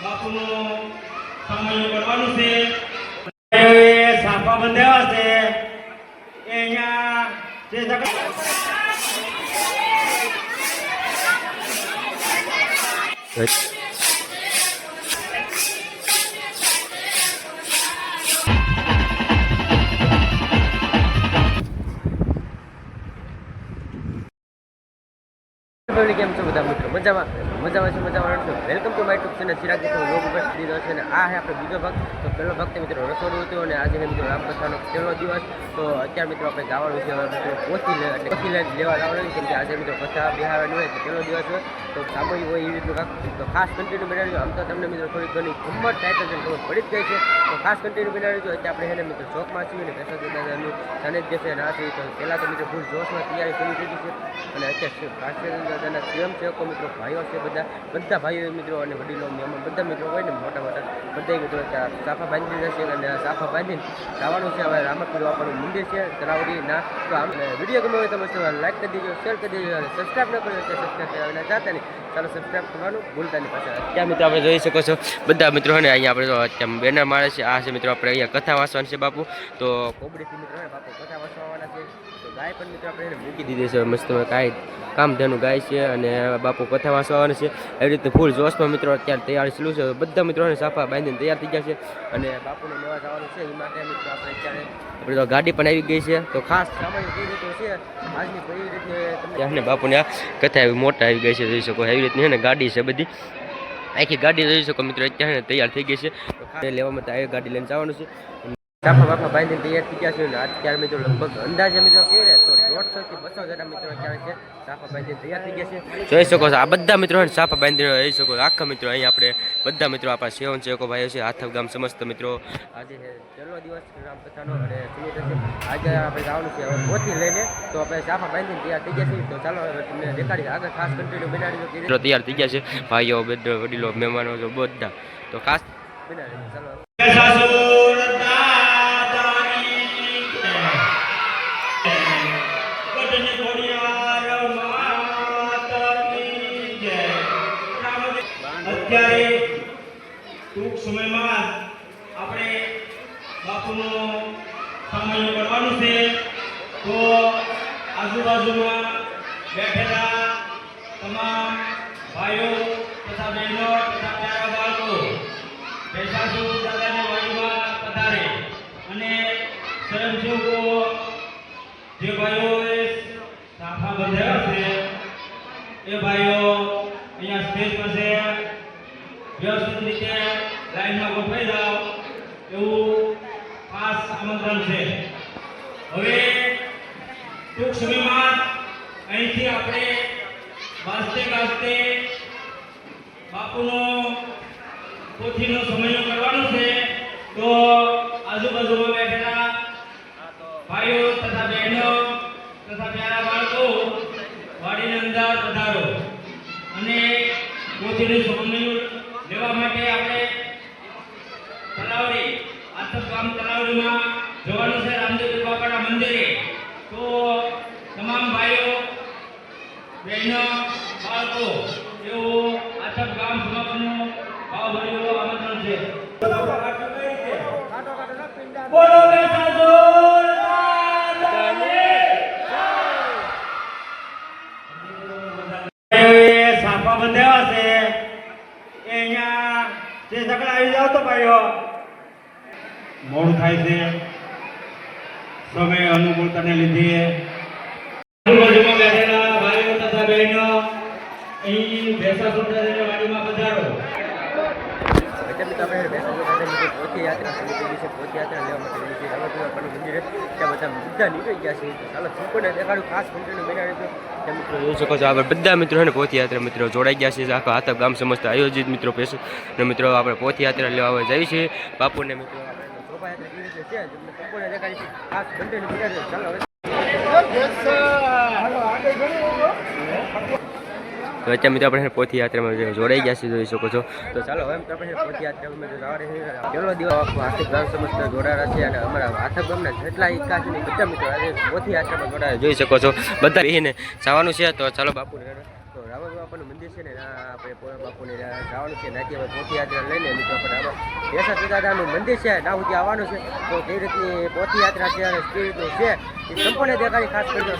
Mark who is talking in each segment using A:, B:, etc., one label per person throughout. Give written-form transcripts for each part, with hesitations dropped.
A: બાપુનો સમય કરવાનું છે સાફા બંધાવ્યા છે એ અહીંયા જે
B: કેમ છો બધા મિત્રો? મજામાં છો? Welcome to my YouTube channel Chirag log ઉપર દીધો છે અને આ છે આપણો બીજો ભાગ. તો પહેલો ભાગ મિત્રો રસોડું હતું અને આજે મિત્રો રામકથાનો પહેલો દિવસ. તો અત્યારે મિત્રો આપણે જવાનું છે મિત્રો પોથી લેવા લાવવાનું, કેમ કે આજે મિત્રો કથા બિહારવાની હોય તો પહેલો દિવસ હોય તો સામૂહિક હોય એવી રીતનું કાંક. તો ખાસ કન્ટિન્યુ બનાવજો. આમ તો તમને મિત્રો થોડી ઘણી ખબર ટાઈટલ ખબર પડી જ ગઈ છે, તો ખાસ કન્ટિન્યુ બનાવજો. અત્યારે આપણે એને મિત્રો ચોકમાં છીએ અને પેસા દાદાનું સાનિધ્ય છે ના છે. તો પહેલાં તો મિત્રો ફૂલ જોશમાં તૈયારી શરૂ થઈ ગઈ છે અને અત્યારે દાદાના સ્વયંસેવકો મિત્રો ભાઈઓ છે, બધા ભાઈઓ મિત્રો અને વડીલો મહેમાન બધા મિત્રો હોય ને મોટા બધા મિત્રો સાફા બાંધી દીધા છે અને સાફા બાંધીને જવાનું છે. હવે રામપીર બાપાનું મંદિર છે તલાવડી ના. તો આમ વિડીયો ગમે હોય તમે લાઈક કરી દેજો, શેર કરી દેજો અને સબસ્ક્રાઈબ ન કર્યો તો સબસ્ક્રાઈબ કરવાના ચાહતા નહીં, ચાલો સબસ્ક્રાઈબ કરવાનું ભૂલતા નહીં પાછા. ત્યાં મિત્રો આપણે જોઈ શકો છો બધા મિત્રો ને અહીંયા આપણે અત્યારે બેનર મારે છે. આ છે મિત્રો આપણે અહીંયા કથા વાંચવાની છે બાપુ. તો કોબડીથી મિત્રો બાપુ કથા વાંચવાના છે. તો ગાય પણ મિત્રો આપણે એને મૂકી દીધી છે મસ્ત કાંઈ કામ ધેનું ગાય છે અને બાપુ કથા વાંચવાના છે. એવી રીતે ફૂલ જોશમાં મિત્રો અત્યારે તૈયાર ચાલુ છે. બધા મિત્રોને સાફા બાંધીને તૈયાર થઈ ગયા છે અને બાપુને લેવા જવાનું છે. એ માટે મિત્રો આપણે અત્યારે આપણે તો ગાડી પણ આવી ગઈ છે. તો ખાસ સામાન્ય જે રીતે છે આજની કઈ રીતે તમને બાપુને આ કથા એવી મોટા આવી ગઈ છે જોઈ શકો. એવી રીતની છે ને ગાડી છે બધી આખી ગાડી જોઈ શકો મિત્રો અત્યારે તૈયાર થઈ ગઈ છે. તો લેવામાં તો આવી ગાડી લઈને જવાનું છે. સાફા બાફા બાંધીને તૈયાર થઈ ગયા છે અને અત્યારે મિત્રો લગભગ અંદાજે મિત્રો કહે ને તો 150 થી 200 જેટલા મિત્રો અત્યારે છે સાફા બાંધીને તૈયાર થઈ ગયા છે. જોઈ શકો છો આ બધા મિત્રો સાફા બાંધીને રહી શકો આખા મિત્રો અહીં આપણે બધા મિત્રો આપણા સેવન સેવકો ભાઈઓ છે હાથવ ગામ સમસ્ત મિત્રો. આજે પહેલો દિવસ રામકથાનો અને આજે આપણે જવાનું છે હવે પોથી લઈને. તો આપણે સાફા બાંધીને તૈયાર થઈ ગયા છીએ. તો ચાલો તમને દેખાડી આગળ ખાસ કન્ટિન્યુ બનાવી મિત્રો તૈયાર થઈ ગયા છે ભાઈઓ વડીલો મહેમાનો બધા. તો ખાસ બનાવી ચાલો.
A: અત્યારે ટૂંક સમયમાં આપણે બાપુનો સમય કરવાનું છે. તો આજુબાજુમાં બેઠેલા તમામ ભાઈઓ તથા બહેનો તથા પ્યારા બાળકો પેશાસુ દાદાની વાડીમાં પધારે અને સ્વયંસેવકો જે ભાઈઓએ સાફા બંધાવ્યા છે એ ભાઈઓ અહીંયા સ્ટેજ પાસે વ્યવસ્થિત રીતે લાઈનમાં ગોઠવાઈ જાઓ એવું ખાસ આમંત્રણ છે. હવે ટૂંક સમયમાં અહીંથી આપણે વાસ્તે ગાસ્તે બાપુનો પોથીનો સમય કરવાનો છે. તો આજુબાજુમાં બેઠેલા ભાઈઓ તથા બહેનો તથા પ્યારા બાળકો વાડીની અંદર પધારો અને પોથીનું સમય લેવા માટે આપણે તલાવડી આથપ ગામ તલાવડીમાં જવાનું છે રામદેવ બાપાના મંદિરે. તો તમામ ભાઈઓ બહેનો બાળકો એવું આથપ ગામ સમાપનનું ભાવભર્યું આમંત્રણ છે. બોલો સાફા બંધાવ્યા છે એ અહીંયા જે સકડા આવી જાવ તો ભાઈઓ મોડું થાય છે સમય અનુકૂળતાને લીધે. આજુબાજુમાં બેઠેલા ભાઈઓ તથા બહેનો અહીં ભેસા સુંદરની વાડીમાં પધારો.
B: પોથી યાત્રા શરૂ થઈ છે. પોથી યાત્રા લેવા માટે મંદિરે ત્યાં બધા નીકળી ગયા છે. ચાલો સંપૂર્ણ દેખાડું ખાસ કન્ટિન્યુ બનાવી છે. મિત્રો જોઈ શકો છો આગળ બધા મિત્રો ને પોથી યાત્રા મિત્રો જોડાઈ ગયા છે. આખા હાથવ ગામ સમસ્ત આયોજિત મિત્રો પેશ અને મિત્રો આપણે પોથી યાત્રા લેવા જઈએ છીએ બાપુને મિત્રો આપણે શોભાયાત્રા કેવી રીતે છે સંપૂર્ણ દેખાડી છે. ખાસ કન્ટિન્યુ બનાવી ચાલો હવે. તો અત્યારે મિત્રો આપણે પોથી યાત્રામાં જોડાઈ ગયા છે જોઈ શકો છો. તો ચાલો હવે આપણે પોથી યાત્રામાં જવા રહે પહેલો દિવસ આર્થિક ગામ સમસ્ત જોડાયા છે અને અમારા આથક ગામના જેટલા એકા છે ને બધા મિત્રો આજે પોથી યાત્રામાં જોડાયા જોઈ શકો છો. બધા બેહીને જવાનું છે. તો ચાલો બાપુ તો રામ બાપાનું મંદિર છે ને આપણે બાપુને જવાનું છે ત્યાંથી હવે પોથયાત્રા લઈને મિત્રો આપણે ભેંસા સુદાદાનું મંદિર છે ત્યાં સુધી આવવાનું છે તો કઈ રીતની પોથયાત્રા છે અને કેવી રીતનું છે એ સંપૂર્ણ દેખાડી ખાસ કરજો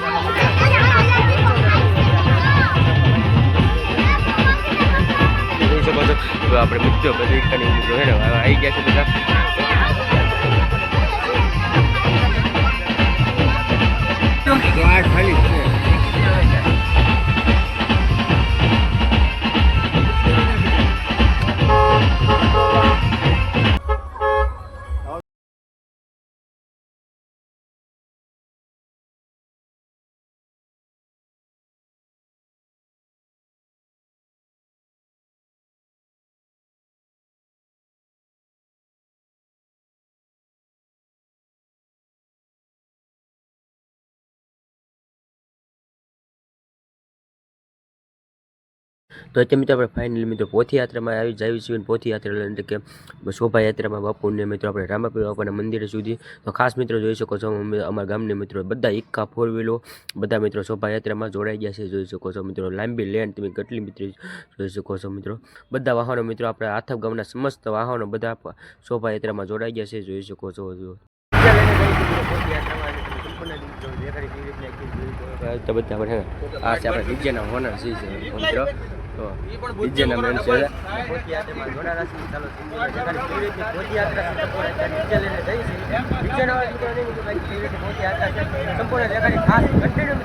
B: જોઈ શકો છો આપણે મિત્રો બધી મિત્રો છે ને આવી ગયા છે બધા ખાલી છે તો અત્યારે મિત્રો આપણે ફાઇનલી મિત્રો પોથયાત્રામાં આવી જાય છીએ પોથયાત્રા એટલે કે શોભાયાત્રામાં બાપુને મિત્રો આપણે રામાપીર બાપાના મંદિર સુધી તો ખાસ મિત્રો જોઈ શકો છો અમારા ગામના મિત્રો બધા ઇક્કા ફોર વ્હીલો બધા મિત્રો શોભાયાત્રામાં જોડાઈ ગયા છે જોઈ શકો છો મિત્રો લાંબી લેન તમે કેટલી મિત્રો જોઈ શકો છો મિત્રો બધા વાહનો મિત્રો આપણે આથપ ગામના સમસ્ત વાહનો બધા શોભાયાત્રામાં જોડાઈ ગયા છે જોઈ શકો છો તો બધા આ છે આપણે ડીજેના હોનર છે મિત્રો તો ડીજેના મેન છે પોથયાત્રામાં જોડાયા છે ચાલો પોથયાત્રા સંપૂર્ણ દેખાડી ખાસ કન્ટિન્યુ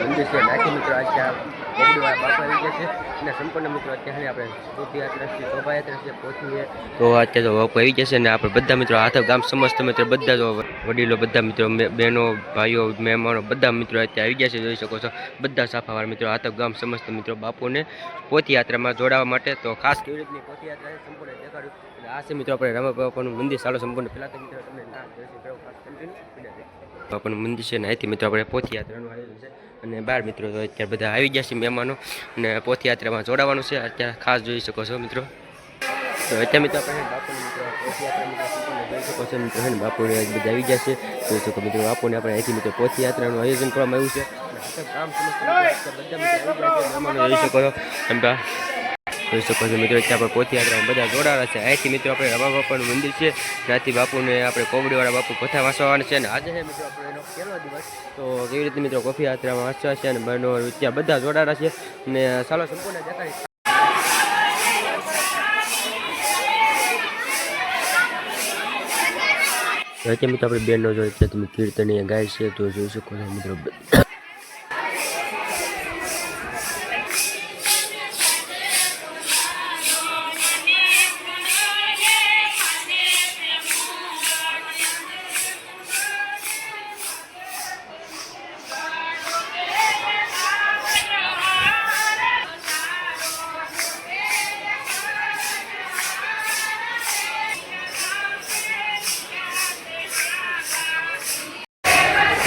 B: મંદિર છે નાખી મિત્રો આજે બાપા આવી ગયા છે અને સંપૂર્ણ મિત્રો અત્યારે આપણે પોથયાત્રા છે શોભાયાત્રા છે પોથી તો અત્યારે તો બાપુ આવી જશે ને આપણે બધા મિત્રો હાથ ગામ સમસ્ત મિત્રો બધા જ વડીલો બધા મિત્રો બહેનો ભાઈઓ મહેમાનો બધા મિત્રો અત્યારે આવી ગયા છે જોઈ શકો છો બધા સાફાવાળા મિત્રો હાથ ગામ સમસ્ત મિત્રો બાપુને પોથયાત્રામાં જોડાવા માટે તો ખાસ કેવી રીતની પોથયાત્રા સંપૂર્ણ દેખાડ્યું આ છે મિત્રો આપણે રામા બાપાનું મંદિર ચાલો સંપૂર્ણ પહેલાં તો મિત્રો તમને ના ખાસ કન્ટિન્યુ બાપાનું મંદિર છે ને અહીંથી મિત્રો આપણે પોથયાત્રાનું આયોજન છે અને 12 મિત્રો તો અત્યારે બધા આવી ગયા છે મહેમાનો અને પોથયાત્રામાં જોડાવાનું છે અત્યારે ખાસ જોઈ શકો છો મિત્રો તો અત્યારે મિત્રો આપણે બાપુને મિત્રો પોથયાત્રામાં જોઈ શકો છો મિત્રો ને બાપુને બધા આવી ગયા છે જોઈ શકો મિત્રો બાપુને આપણે અહીંથી મિત્રો પોથયાત્રાનું આયોજન કરવામાં આવ્યું છે ગામ બધા મિત્રો જોઈ શકો છો જોઈ શકો છો મિત્રો અત્યારે આપણે પોથયાત્રામાં બધા જોડાયા છે અહીંથી મિત્રો આપણે રામા બાપાનું મંદિર છે ત્યાંથી બાપુને આપણે કોબડીવાળા બાપુ કથા વાંચવાના છે અને આજે છે મિત્રો આપણે એનો પહેલો દિવસ તો કેવી રીતે મિત્રો કોફી યાત્રામાં વાંચવા છે અને બહેનો ત્યાં બધા જોડાયા છે અને ચાલો સંપૂર્ણ દેખાડી અત્યારે મિત્રો આપણે બહેનો જો અત્યારે તમે કીર્તન ગાય છે તો જોઈ શકો છો મિત્રો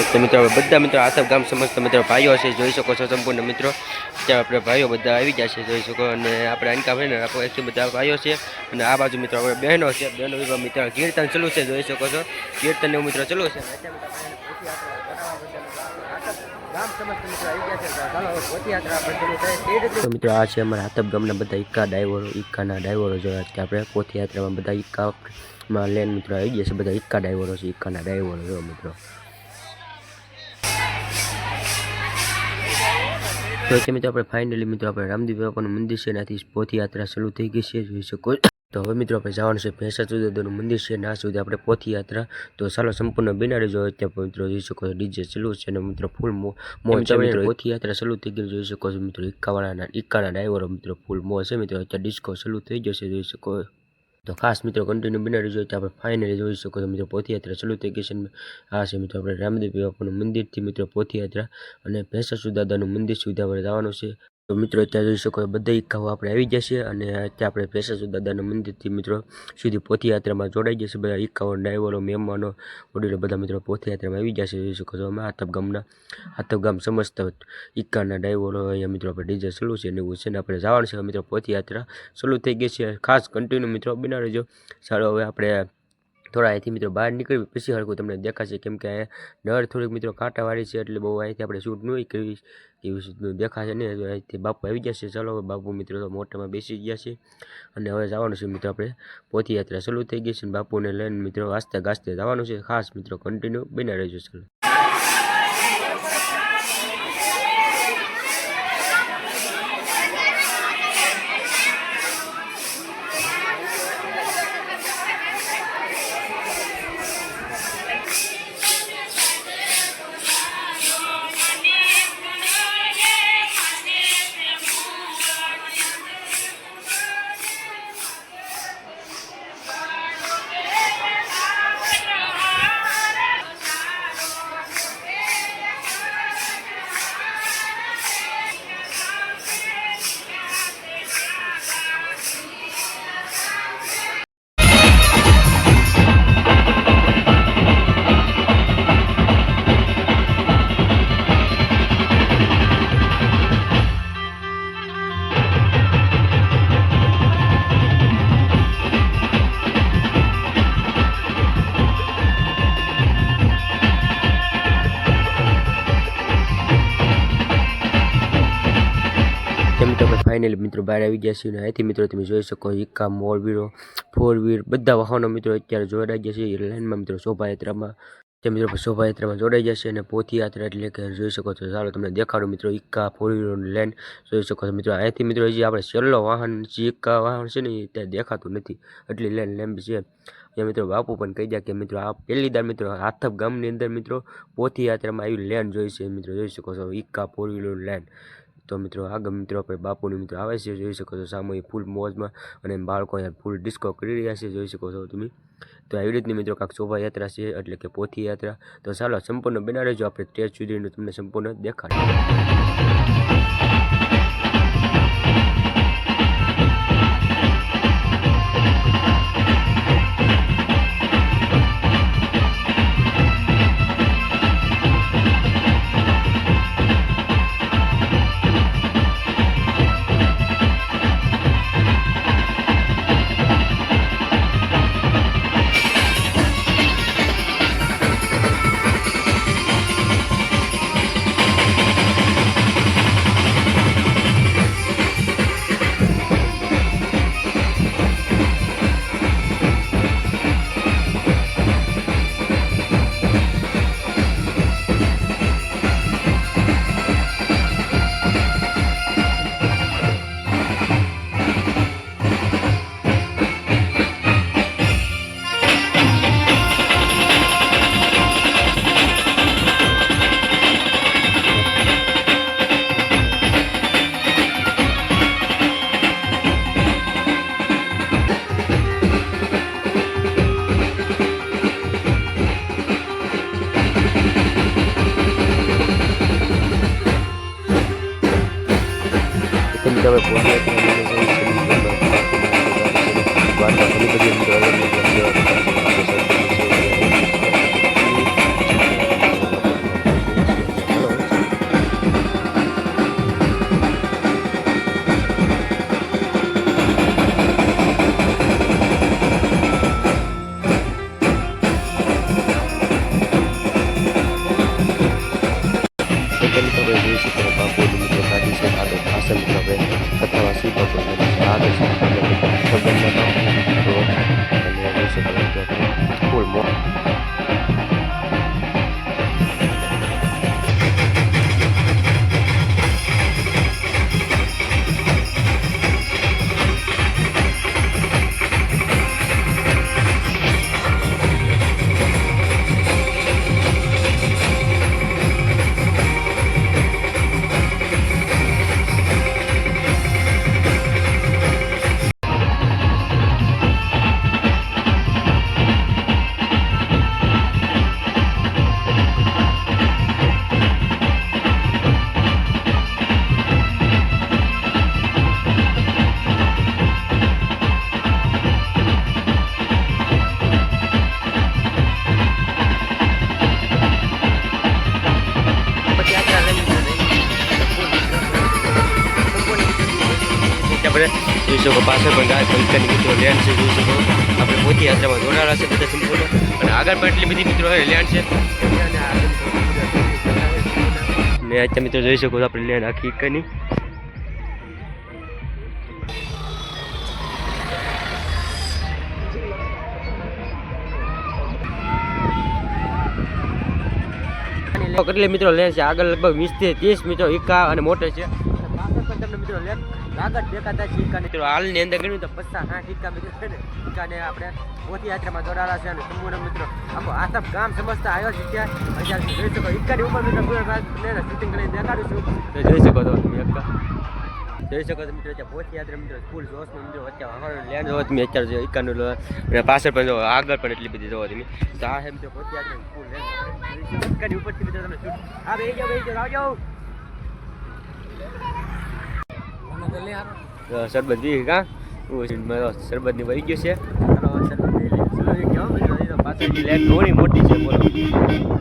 B: તો મિત્રો બધા મિત્રો આથપ ગામ સમસ્ત મિત્રો ભાઈઓ છે જોઈ શકો છો સંપૂર્ણ મિત્રો ત્યાં આપણે ભાઈઓ બધા આવી ગયા છે જોઈ શકો અને આપણે અનકા ભાઈને આપણે એકથી બધા ભાઈઓ છે અને આ બાજુ મિત્રો આપણે બહેનો છે બહેનો વિભાગ મિત્રો કીર્તન ચાલુ છે જોઈ શકો છો કીર્તન એવું મિત્રો ચાલુ છે મિત્રો આ છે અમારા આથપ ગામના બધા ઈક્કાના ડાઈવરો જો આપણે પોથયાત્રામાં બધા ઈક્કામાં લેન મિત્રો આવી ગયા છે બધા ઈક્કા ડાઈવરો છે ઈક્કાના ડાઈવરો જો મિત્રો તો અત્યારે મિત્રો આપણે ફાઇનલી મિત્રો આપણે રામદેવ બાપાનું મંદિર છે ત્યાંથી પોથયાત્રા શરૂ થઈ ગઈ છે જોઈ શકો તો હવે મિત્રો આપણે જવાનું છે ભેંસા સુદાદાનું મંદિર છે ના સુધી આપણે પોથયાત્રા તો ચાલો સંપૂર્ણ બિનાડી જો અત્યારે મિત્રો જોઈ શકો છો ડીજે ચાલુ છે અને મિત્રો ફૂલ મોજ મિત્રો પોથયાત્રા ચાલુ થઈ ગઈ જોઈ શકો છો મિત્રો ઈક્કાના ડાઈવરો મિત્રો ફૂલ મોજ છે મિત્રો અત્યારે ડિસ્કો ચાલુ થઈ જશે જોઈ શકો તો ખાસ મિત્રો કન્ટિન્યુ બિનાડી જોઈએ તો આપણે ફાઇનલી જોઈ શકો છો મિત્રો પોથયાત્રા ચાલુ થઈ ગઈ છે આ છે મિત્રો આપણે રામદેવ બાપાનું મંદિરથી મિત્રો પોથયાત્રા અને ભેંસા સુદાદાનું મંદિર સુધી આપણે જવાનું છે તો મિત્રો અત્યારે જોઈ શકો બધા ઈક્કાઓ આપણે આવી જશે અને અત્યારે આપણે ભેંસા સુદાદાના મંદિરથી મિત્રો સુધી પોથયાત્રામાં જોડાઈ જશે બધા ઈક્કાઓ ડ્રાઈવરો મહેમાનો વડીલો બધા મિત્રો પોથયાત્રામાં આવી જશે જોઈ શકો છો અમે આથપ ગામ સમસ્ત ઈક્કાના ડ્રાઈવરો અહીંયા મિત્રો આપણે ડીજે ચાલુ છે અને એવું છે ને આપણે જવાનું છે મિત્રો પોથયાત્રા ચાલુ થઈ ગઈ છે ખાસ કન્ટિન્યુ મિત્રો બના રહેજો ચાલો હવે આપણે થોડા અહીંથી મિત્રો બહાર નીકળવી પછી હરખું તમને દેખાશે, કેમ કે અહીંયા નળ થોડીક મિત્રો કાંટાવાળી છે એટલે બહુ અહીંથી આપણે શૂટ નહીં કરવી એવું દેખાશે નહીં. અહીંથી બાપુ આવી ગયા છે. ચાલો હવે બાપુ મિત્રો તો મોટરમાં બેસી ગયા છે અને હવે જવાનું છે મિત્રો આપણે પોથયાત્રા શરૂ થઈ ગઈ છે. બાપુને લઈને મિત્રો આસ્તે ગાસ્તે જવાનું છે. ખાસ મિત્રો કન્ટિન્યુ બન્યા રહેજો. ચાલો ફાઇનલી મિત્રો બહાર આવી ગયા છીએ. અહીંથી મિત્રો તમે જોઈ શકો ઇક્કા, મોરબીરો, ફોર વ્હીલ બધા વાહનો મિત્રો અત્યારે જોડાઈ ગયા છે લાઈનમાં મિત્રો શોભાયાત્રામાં. તે મિત્રો શોભાયાત્રામાં જોડાઈ જશે અને પોથયાત્રા એટલે કે જોઈ શકો છો. ચાલો તમને દેખાડું મિત્રો ઇક્કા, ફોર વ્હીલની લાઈન જોઈ શકો છો મિત્રો. અહીંથી મિત્રો હજી આપણે છેલ્લો વાહન જે ઇક્કા વાહન છે ને એ ત્યાં દેખાતું નથી, એટલી લાઈન લાંબી છે. અહીંયા મિત્રો બાપુ પણ કહી ગયા કે મિત્રો આ પહેલી દાર મિત્રો હાથપ ગામની અંદર મિત્રો પોથયાત્રામાં આવી લેન જોઈ છે મિત્રો. જોઈ શકો છો ઇક્કા, ફોર વ્હીલની લાઈન. તો મિત્રો આગળ મિત્રો આપણે બાપુની મિત્રો આવે છે. જોઈ શકો છો સામે ફૂલ મોજમાં અને બાળકો અહીંયા ફૂલ ડિસ્કો કરી રહ્યા છે. જોઈ શકો છો તમે. તો આવી રીતની મિત્રો કાંઈક શોભાયાત્રા છે એટલે કે પોથયાત્રા. તો ચાલો સંપૂર્ણ બના રહેજો, આપણે સ્ટેજ સુધીનું તમને સંપૂર્ણ દેખાડીએ. તમે જોઈ શકો પાછળ પણ ગાય પંખાની મિત્રો લેન્ડ છે જોઈ શકો આપણે પોતી યાત્રામાં જોડાયેલા છે બધા સંપૂર્ણ અને આગળ પણ એટલી બધી મિત્રો લેન્ડ છે ને અત્યારે મિત્રો જોઈ શકો છો આપણે લેન્ડ આખી કની કેટલી મિત્રો લેન્ડ છે આગળ લગભગ 20 થી 30 મિત્રો ઇકા અને મોટર છે પાછળ પણ તમને મિત્રો આગળ દેખાતા છે ઇકા મિત્રો હાલની અંદર ગણ્યું તો 50-60 ઇકા મિત્રો છે ને ઇકાને આપણે પોતી યાત્રામાં જોડાયેલા છે અને સંપૂર્ણ મિત્રો આખો આસપ ગામ સમજતા આવ્યો છે ત્યાં જોઈ શકો ઇકાની ઉપર મિત્રો શૂટિંગ કરીને દેખાડું છું તો જોઈ શકો છો તમે જોઈ શકો છો મિત્રો ત્યાં પોતી યાત્રા મિત્રો ફૂલ જોશમાં મિત્રો અત્યારે વાહનો લેન્ડ જોવો તમે અત્યારે ઇકાનું પાછળ પણ જો આગળ પણ એટલી બધી જોવો તમે તો આ મિત્રો પોતી યાત્રા ફૂલ લેન્ડ ઇકાની ઉપરથી મિત્રો તમે શૂટ આ બે જાઓ આવજો શરબત પી કા શરબત ની વહી ગયું છે પાછળ લેન્ડ ઘણી મોટી છે બોલો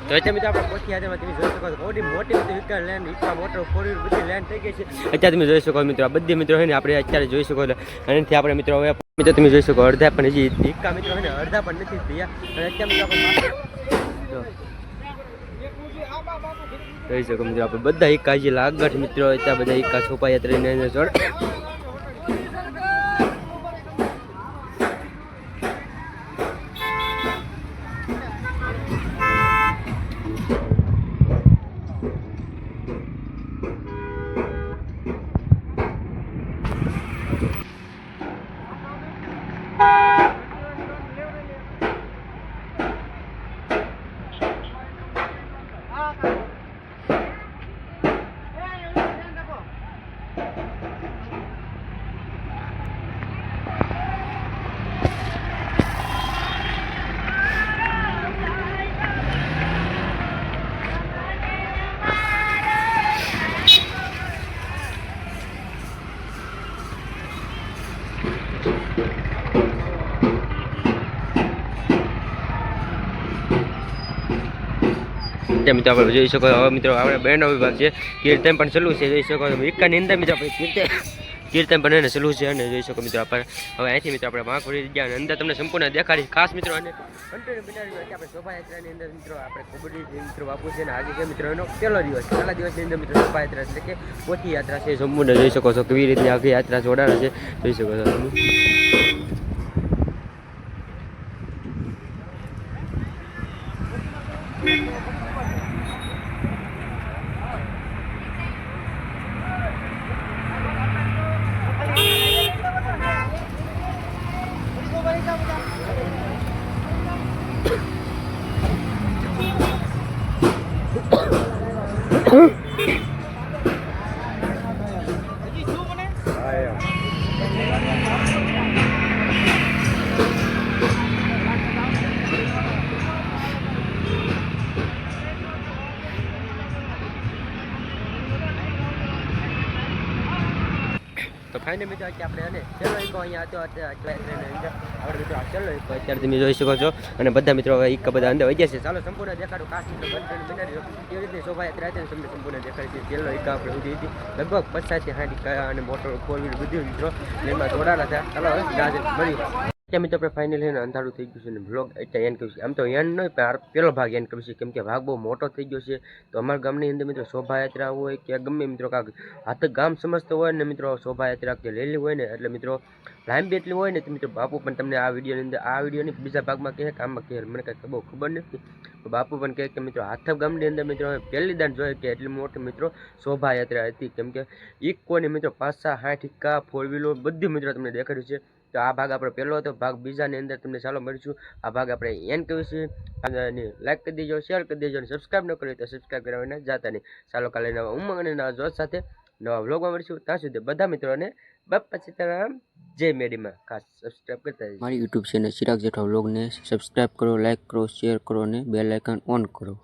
B: તો અત્યારે મિત્રો આપણે પોતી યાત્રામાં તમે જોઈ શકો છો મોટી વિકલ લેન્ડ ઇકા મોટર 4 બધી લેન્ડ થઈ ગઈ છે અત્યારે તમે જોઈ શકો મિત્રો આ બધી મિત્રો છે ને આપણે અત્યારે જોઈ શકો એનાથી આપણે મિત્રો હવે મિત્રો તમે જોઈ શકો અડધા પણ હજી ઇકા મિત્રો છે ને અડધા પણ નથી થયા અને અત્યારે મિત્રો આપણે જોઈ શકો મિત્રો આપણે બધા ઇકા હજી લાગત મિત્રો અત્યારે બધા ઇકા છોપા યાત્રાની જોડ મિત્રો આપણે જોઈ શકો હવે મિત્રો આપણે બેન્ડનો વિભાગ છે કીર્તન પણ ચાલુ છે જોઈ શકો એકાની અંદર મિત્રો આપણે કીર્તન પણ એને ચાલુ છે અને જોઈ શકો મિત્રો આપણે હવે અહીંથી મિત્રો આપણે માં ખોલી ગયા અને અંદર તમને સંપૂર્ણ દેખાડી ખાસ મિત્રો અને કન્ટિન્યુ બિટાડી આપણે શોભાયાત્રાની અંદર મિત્રો આપણે કબડ્ડી મિત્રો બાપુ છે ને આજે છે મિત્રો એનો પહેલો દિવસ પહેલા દિવસની અંદર મિત્રો શોભાયાત્રા એટલે કે પોતી યાત્રા છે સંપૂર્ણ જોઈ શકો છો કેવી રીતની આખી યાત્રા જોડાડે છે જોઈ શકો છો તમે તો ફાઇનલ મિત્રો આપણે અને ચલો એક અહીંયા હતો આપણે મિત્રો ચલો એક અત્યારે તમે જોઈ શકો છો અને બધા મિત્રો હવે એક બધા અંદર વહી ગયા છે ચાલો સંપૂર્ણ દેખાડું ખાસ મિત્રો બનાવી કેવી રીતે શોભાયાત્રા હતી તમને સંપૂર્ણ દેખાડી છે ચલો એક આપણે ઉડી હતી લગભગ 50 થી 60 અને મોટર 4 વ્હીલ બધી મિત્રો એમાં જોડાયેલા હતા ચાલો હવે મળ્યું ત્યાં મિત્રો આપણે ફાઇનલી અંધારું થઈ ગયું છે અને બ્લોગ અત્યારે એન્ડ કર્યું છે. આમ તો એન્ડ નહીં પણ પહેલો ભાગ એન્ડ કર્યું છે, કેમ કે ભાગ બહુ મોટો થઈ ગયો છે. તો અમારા ગામની અંદર મિત્રો શોભાયાત્રા હોય કે ગમે મિત્રો કાંક હાથ ગામ સમજતો હોય ને મિત્રો શોભાયાત્રા કે રેલી હોય ને એટલે મિત્રો લાંબી એટલી હોય ને તો મિત્રો બાપુ પણ તમને આ વિડીયોની અંદર આ વિડીયોની બીજા ભાગમાં કહે કે આમાં કહે મને કાંઈ બહુ ખબર નથી. તો બાપુ પણ કહે કે મિત્રો હાથબ ગામની અંદર મિત્રો પહેલી દાન જોઈએ કે એટલી મોટી મિત્રો શોભાયાત્રા હતી, કેમ કે ઇકોની મિત્રો 5-60 ઇક્કા 4 વ્હીલો બધી મિત્રો તમને દેખાડ્યું છે. તો આ ભાગ આપણે પહેલો હતો. ભાગ બીજાની અંદર તમને ચાલો મળીશું. આ ભાગ આપણે એન્ડ કર્યું છે. લાઈક કરી દેજો, શેર કરી દેજો અને સબસ્ક્રાઈબ ન કર્યું તો સબસ્ક્રાઈબ કરાવીને જાતા નહીં. ચાલો કાલે નવા ઉમંગ અને નવા જોશ સાથે નવા વ્લોગમાં મળીશું. ત્યાં સુધી બધા મિત્રોને બાપા સીતારામ, જય મેડીમાં ખાસ સબસ્ક્રાઈબ કરતા જજો.
C: મારી યુટ્યુબ ચેનલ ચિરાગ જેઠવા વ્લોગને સબસ્ક્રાઈબ કરો, લાઈક કરો, શેર કરો અને બેલ આઇકન ઓન કરો.